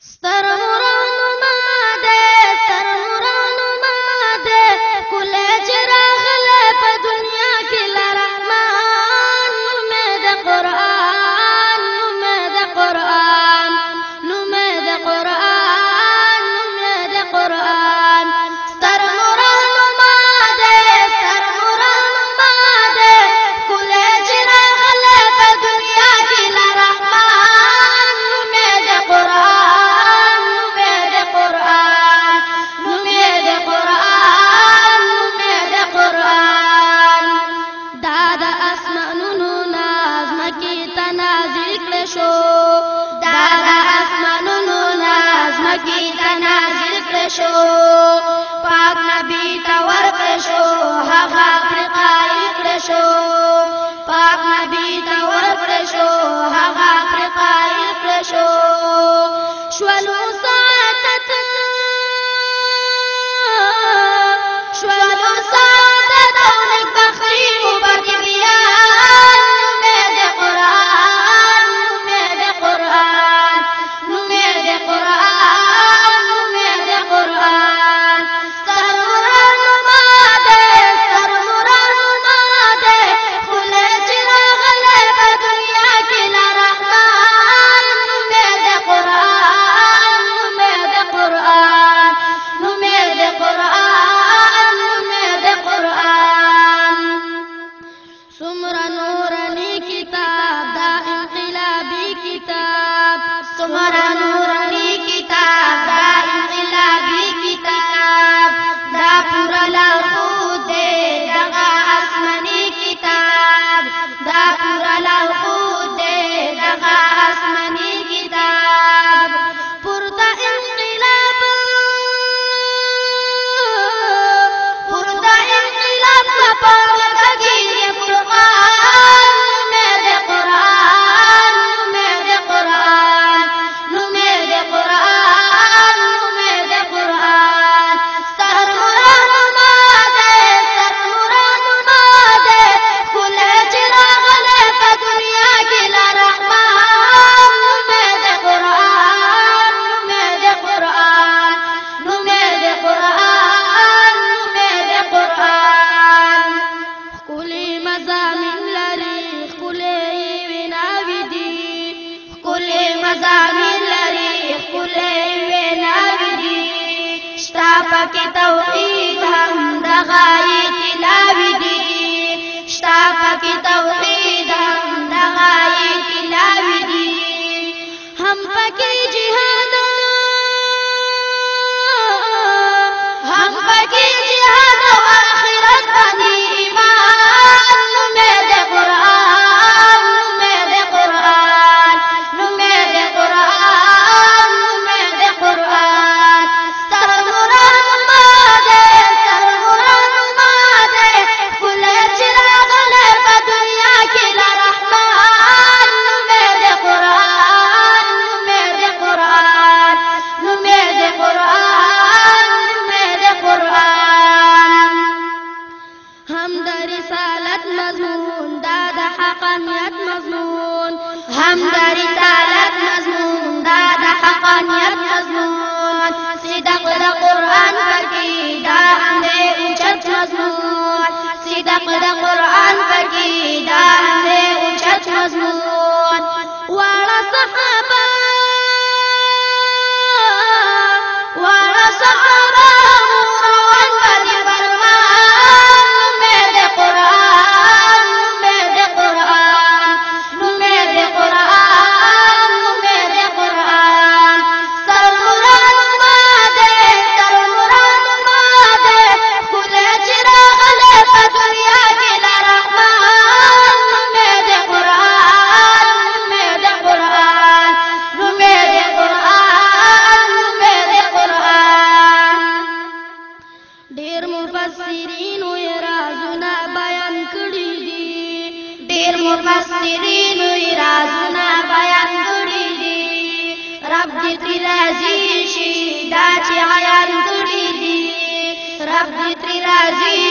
ستر مرانما دے ستر مرانما دے کلے چراغلے پا دنیا کی لرحمان نمید قرآن نمید قرآن نمید قرآن نمید قرآن ستر مرانما دے ستر مرانما دے کلے چراغلے پا دنیا کی لرحمان نمید قرآن پاک نبی تا ورکړ شو هغه افریقایي کړ شو پاک نبی تا ورکړ شو هغه افریقایي کړ شو شولو سعادت او نیکبختي مو پکې بیان نومید قرآن نومید قرآن نومید قرآن نومید قرآن ستر مرانما دے ستر مرانما دے کلے چراغلے پا دنیا کی لرحمان نومید قرآن نومید قرآن نومید قرآن نومید قرآن سمرا نورانی کتاب دا انقلابی کتاب سمرا نورانی کتاب دا انقلابی کتاب دا پورا لارښود دی دغه آسماني کتاب دا پورا لارښود دی دغه آسماني کتاب پورته انقلاب لپاره کېږي فرقان نومید قرآن نومید قرآن نومید قرآن نومید قرآن ستر مرانما دے ستر مرانما دے کلے چراغلے پا دنیا کی لرحمان نومید قرآن نومید قرآن نومید قرآن نومید قرآن خکلی مزامین لري خکلی ویناوی دی خکلی مزامین لري خکلی ویناوی دی شتا پکی توحید هم دغای تلاوی دی شتا پکی توحید هم دغای تلاوی دی هم پکی جهاد هم پکی جهاد و آخرت بانی ایمان نومید قرآن نومید قرآن نومید قرآن نومید قرآن ستر مرانما دے ستر مرانما دے کلے چراغلے پا دنیا کی لرحمان نومید قرآن نومید قرآن نومید قرآن نومید قرآن هم د رسالت مضمون دا د حقانیت مضمون هم د رسالت مضمون دا د حقانیت مضمون صدق د قرآن پکې دا هم د اوچت مضمون صدق د قرآن پکې دا هم د اوچت مضمون واړه صحابه واړه صحابه روان بدي فرمان نومید قرآن نومید قرآن نومید قرآن نومید قرآن ستر مرانما دے ستر مرانما دے کلے چراغلے پا دنیا کی لرحمان نومید قرآن نومید قرآن نومید قرآن نومید قرآن ډیر مفسرین وی رازونه بیان کړي دي ډیر مفسرین وی رازونه بیان کړي دي رب دې ترې راضي شي دا چې عیان کړي دي رب دې ترې راضي